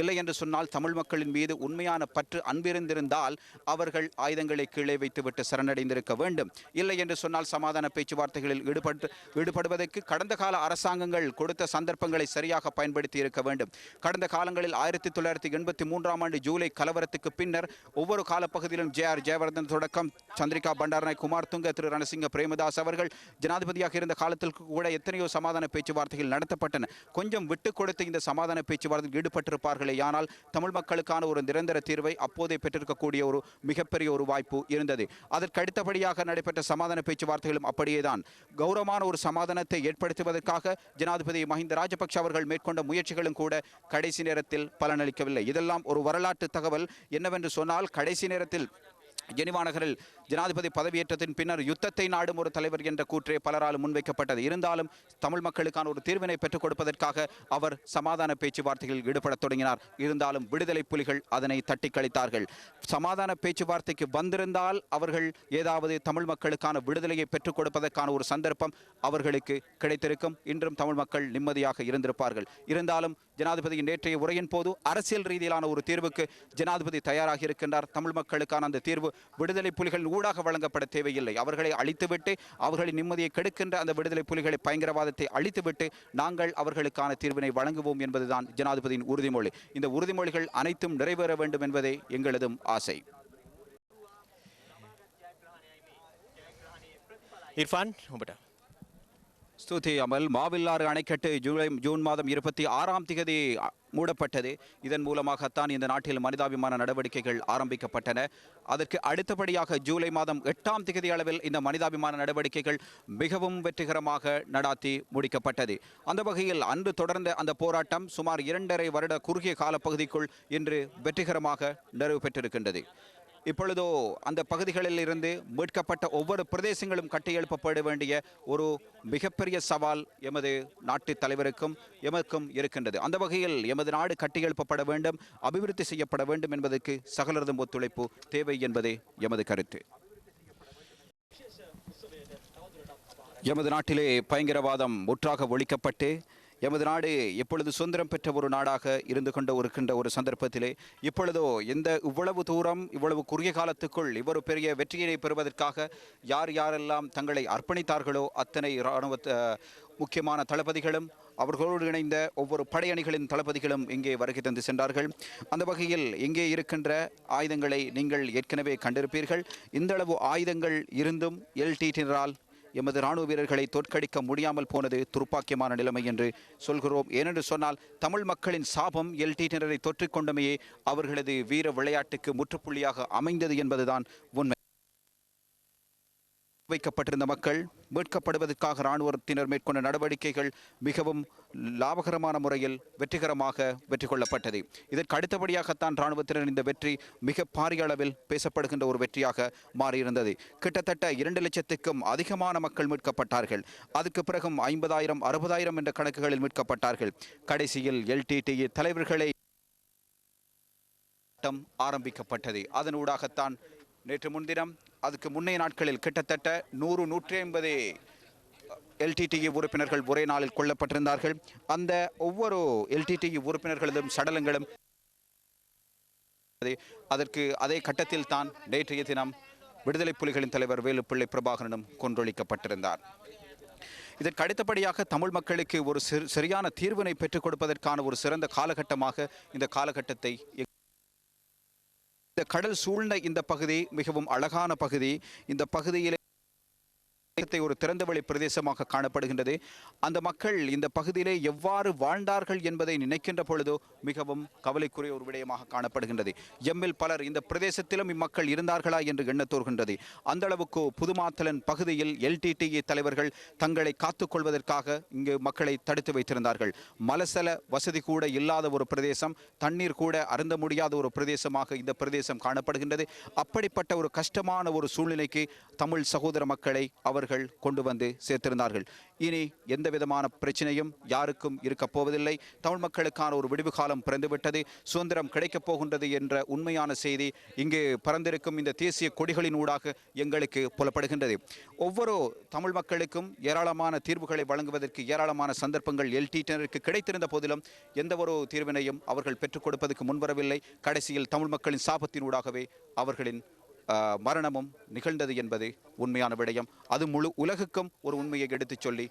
இல்லை என்று சொன்னால் தமிழ் மக்களின் மீது உண்மையான பற்று அன்பிருந்திருந்தால் அவர்கள் ஆயுதங்களை கீழே வைத்துவிட்டு சரணடைந்திருக்க வேண்டும். இல்லை என்று சொன்னால் சமாதான பேச்சுவார்த்தைகளில் ஈடுபடுவதற்கு கடந்த கால அரசாங்கங்கள் கொடுத்த சந்தர்ப்பங்களை சரியாக பயன்படுத்தி இருக்க வேண்டும். கடந்த காலங்களில் 1983ஆம் ஆண்டு ஜூலை கலவரத்துக்கு பின்னர் ஒவ்வொரு காலப்பகுதியிலும் ஜே.ஆர். ஜெயவர்தன் தொடக்கம் சந்திரிகா பண்டாரநாயக், குமார் துங்க, திரு ரணசிங்க பிரேமதாஸ் அவர்கள் ஜனாதிபதியாக இருந்த காலத்தில் கூட எத்தனையோ சமாதான பேச்சுவார்த்தைகள் நடத்தப்பட்டன. கொஞ்சம் விட்டுக் கொடுத்து இந்த சமாதான பேச்சுவார்த்தையில் ஈடுபட்டிருப்பார்களே, ஆனால் தமிழ் மக்களுக்கான ஒரு நிரந்தர தீர்வை அப்போதே பெற்றிருக்கக்கூடிய ஒரு மிகப்பெரிய ஒரு வாய்ப்பு இருந்தது. அதற்கு அடுத்தபடியாக நடைபெற்ற சமாதான பேச்சுவார்த்தைகளும் அப்படியேதான். கௌரவமான ஒரு சமாதானத்தை ஏற்படுத்துவதற்காக ஜனாதிபதி மஹிந்த ராஜபக்ஷ அவர்கள் மேற்கொண்ட முயற்சிகளும் கூட கடைசி நேரத்தில் பலனளிக்கவில்லை. இதெல்லாம் ஒரு வரலாற்று தகவல். என்னவென்று சொன்னால், கடைசி நேரத்தில் ஜெனீவா நகரில் ஜனாதிபதி பதவியேற்றத்தின் பின்னர் யுத்தத்தை நாடும் ஒரு தலைவர் என்ற கூற்றே பலரால் முன்வைக்கப்பட்டது. இருந்தாலும் தமிழ் மக்களுக்கான ஒரு தீர்வினை பெற்றுக் கொடுப்பதற்காக அவர் சமாதான பேச்சுவார்த்தைகளில் ஈடுபடத் தொடங்கினார். இருந்தாலும் விடுதலை புலிகள் அதனை தட்டி கழித்தார்கள். சமாதான பேச்சுவார்த்தைக்கு வந்திருந்தால் அவர்கள் ஏதாவது தமிழ் மக்களுக்கான விடுதலையை பெற்றுக் கொடுப்பதற்கான ஒரு சந்தர்ப்பம் அவர்களுக்கு கிடைத்திருக்கும். இன்றும் தமிழ் மக்கள் நிம்மதியாக இருந்திருப்பார்கள். இருந்தாலும் ஜனாதிபதியின் நேற்றைய உரையின் போது அரசியல் ரீதியிலான ஒரு தீர்வுக்கு ஜனாதிபதி தயாராக இருக்கின்றார். தமிழ் மக்களுக்கான அந்த தீர்வு விடுதலை புலிகள் ஊடாக வழங்கப்பட தேவையில்லை. அவர்களை அழித்துவிட்டு, அவர்களின் நிம்மதியை கெடுக்கின்ற அந்த விடுதலை புலிகளை பயங்கரவாதத்தை அழித்துவிட்டு நாங்கள் அவர்களுக்கான தீர்வினை வழங்குவோம் என்பதுதான் ஜனாதிபதியின் உறுதிமொழி. இந்த உறுதிமொழிகள் அனைத்தும் நிறைவேற வேண்டும் என்பதே எங்களதும் ஆசை. ඉර්ෆාන් ඔබට ஸ்துதி அமல். மாவில்லாறு அணைக்கட்டு ஜூன் மாதம் 26ஆம் தேதி மூடப்பட்டது. இதன் மூலமாகத்தான் இந்த நாட்டில் மனிதாபிமான நடவடிக்கைகள் ஆரம்பிக்கப்பட்டன. அதற்கு அடுத்தபடியாக ஜூலை மாதம் 8ஆம் தேதி அளவில் இந்த மனிதாபிமான நடவடிக்கைகள் மிகவும் வெற்றிகரமாக நடாத்தி முடிக்கப்பட்டது. அந்த வகையில் அன்று தொடர்ந்த அந்த போராட்டம் சுமார் 2.5 வருட குறுகிய காலப்பகுதிக்குள் இன்று வெற்றிகரமாக நிறைவு பெற்றிருக்கின்றது. இப்பொழுதோ அந்த பகுதிகளில் இருந்து மீட்கப்பட்ட ஒவ்வொரு பிரதேசங்களும் கட்டியெழுப்பப்பட வேண்டிய ஒரு மிகப்பெரிய சவால் எமது நாட்டு தலைவருக்கும் எமக்கும் இருக்கின்றது. அந்த வகையில் எமது நாடு கட்டியெழுப்பப்பட வேண்டும், அபிவிருத்தி செய்யப்பட வேண்டும் என்பதற்கு சகலரதும் ஒத்துழைப்பு தேவை என்பதே எமது கருத்து. எமது நாட்டிலே பயங்கரவாதம் முற்றாக ஒழிக்கப்பட்டு எமது நாடு எப்பொழுது சுதந்திரம் பெற்ற ஒரு நாடாக இருந்து கொண்டு இருக்கின்ற ஒரு சந்தர்ப்பத்திலே இப்பொழுதோ இவ்வளவு தூரம் இவ்வளவு குறுகிய காலத்துக்குள் இவ்வளவு பெரிய வெற்றியினை பெறுவதற்காக யாரெல்லாம் தங்களை அர்ப்பணித்தார்களோ அத்தனை இராணுவ முக்கியமான தளபதிகளும் அவர்களோடு இணைந்த ஒவ்வொரு படையணிகளின் தளபதிகளும் இங்கே வருகை தந்து சென்றார்கள். அந்த வகையில் இங்கே இருக்கின்ற ஆயுதங்களை நீங்கள் ஏற்கனவே கண்டிருப்பீர்கள். இந்தளவு ஆயுதங்கள் இருந்தும் எல்டிடியினரால் எமது இராணுவ வீரர்களை தோற்கடிக்க முடியாமல் போனது துர்ப்பாக்கியமான நிலைமை என்று சொல்கிறோம். ஏனென்று சொன்னால் தமிழ் மக்களின் சாபம் எல்டிடியினரை தொற்றிக்கொண்டமையே அவர்களது வீர விளையாட்டுக்கு முற்றுப்புள்ளியாக அமைந்தது என்பதுதான் உண்மை. வைக்கப்பட்டிருந்த மக்கள் மீட்கப்படுவதற்காக இராணுவத்தினர் மேற்கொண்ட நடவடிக்கைகள் மிகவும் லாபகரமான முறையில் வெற்றி கொள்ளப்பட்டது. இதற்கு அடுத்தபடியாகத்தான் இராணுவத்தினர் இந்த வெற்றி மிக பாரிய அளவில் பேசப்படுகின்ற ஒரு வெற்றியாக மாறியிருந்தது. கிட்டத்தட்ட 2 லட்சத்துக்கும் அதிகமான மக்கள் மீட்கப்பட்டார்கள். அதுக்கு பிறகும் 50,000 60,000 என்ற கணக்குகளில் மீட்கப்பட்டார்கள். கடைசியில் எல்டிடிஇ தலைவர்களை ஆரம்பிக்கப்பட்டது. அதனூடாகத்தான் நேற்று முன்தினம் அதுக்கு முன்னைய நாட்களில் கிட்டத்தட்ட 100-150 எல்டிடிஇ உறுப்பினர்கள் ஒரே நாளில் கொல்லப்பட்டிருந்தார்கள். அந்த ஒவ்வொரு எல்டிடிஇ உறுப்பினர்களதும் சடலங்களும் அதற்கு அதே கட்டத்தில் தான் நேற்றைய தினம் விடுதலை புலிகளின் தலைவர் வேலுப்பிள்ளை பிரபாகரனும் கொன்றொழிக்கப்பட்டிருந்தார். இதற்கு அடுத்தபடியாக தமிழ் மக்களுக்கு ஒரு சரியான தீர்வினை பெற்றுக் கொடுப்பதற்கான ஒரு சிறந்த காலகட்டமாக இந்த காலகட்டத்தை இந்த கடல் சூழ்ந்த இந்த பகுதி மிகவும் அழகான பகுதி. இந்த பகுதியில் ஒரு திறந்தவெளி பிரதேசமாக காணப்படுகின்றது. அந்த மக்கள் இந்த பகுதியிலே எவ்வாறு வாழ்ந்தார்கள் என்பதை நினைக்கின்ற பொழுதோ மிகவும் கவலைக்குரிய ஒரு விடயமாக காணப்படுகின்றது. எம்மில் பலர் இந்த பிரதேசத்திலும் இம்மக்கள் இருந்தார்களா என்று எண்ணத் தோன்றுகின்றது. அந்த அளவுக்கு புதுமாத்தலன் பகுதியில் எல்டிடிஇ தலைவர்கள் தங்களை காத்துக்கொள்வதற்காக இங்கு மக்களை தடுத்து வைத்திருந்தார்கள். மலசல வசதி கூட இல்லாத ஒரு பிரதேசம், தண்ணீர் கூட அருந்த முடியாத ஒரு பிரதேசமாக இந்த பிரதேசம் காணப்படுகின்றது. அப்படிப்பட்ட ஒரு கஷ்டமான ஒரு சூழ்நிலைக்கு தமிழ் சகோதர மக்களை அவர்கள் அவர்கள் கொண்டு வந்து சேர்த்திருந்தார்கள். இனி எந்த விதமான பிரச்சனையும் யாருக்கும் இருக்கப் போவதில்லை. தமிழ் மக்களுக்கான ஒரு விடிவு காலம் பிறந்துவிட்டது, சுதந்திரம் கிடைக்கப் போகின்றது என்ற உண்மையான செய்தி இங்கு பறந்திருக்கும் இந்த தேசிய கொடிகளின் ஊடாக எங்களுக்கு புலப்படுகின்றது. ஒவ்வொரு தமிழ் மக்களுக்கும் ஏராளமான தீர்வுகளை வழங்குவதற்கு ஏராளமான சந்தர்ப்பங்கள் எல்டிடியினருக்கு கிடைத்திருந்த போதிலும் எந்த ஒரு தீர்வினையும் அவர்கள் பெற்றுக் கொடுப்பதற்கு முன்வரவில்லை. கடைசியில் தமிழ் மக்களின் சாபத்தினூடாகவே அவர்களின் மரணமும் நிகழ்ந்தது என்பது உண்மையான விடயம். அது முழு உலகுக்கும் ஒரு உண்மையை எடுத்துச் சொல்லி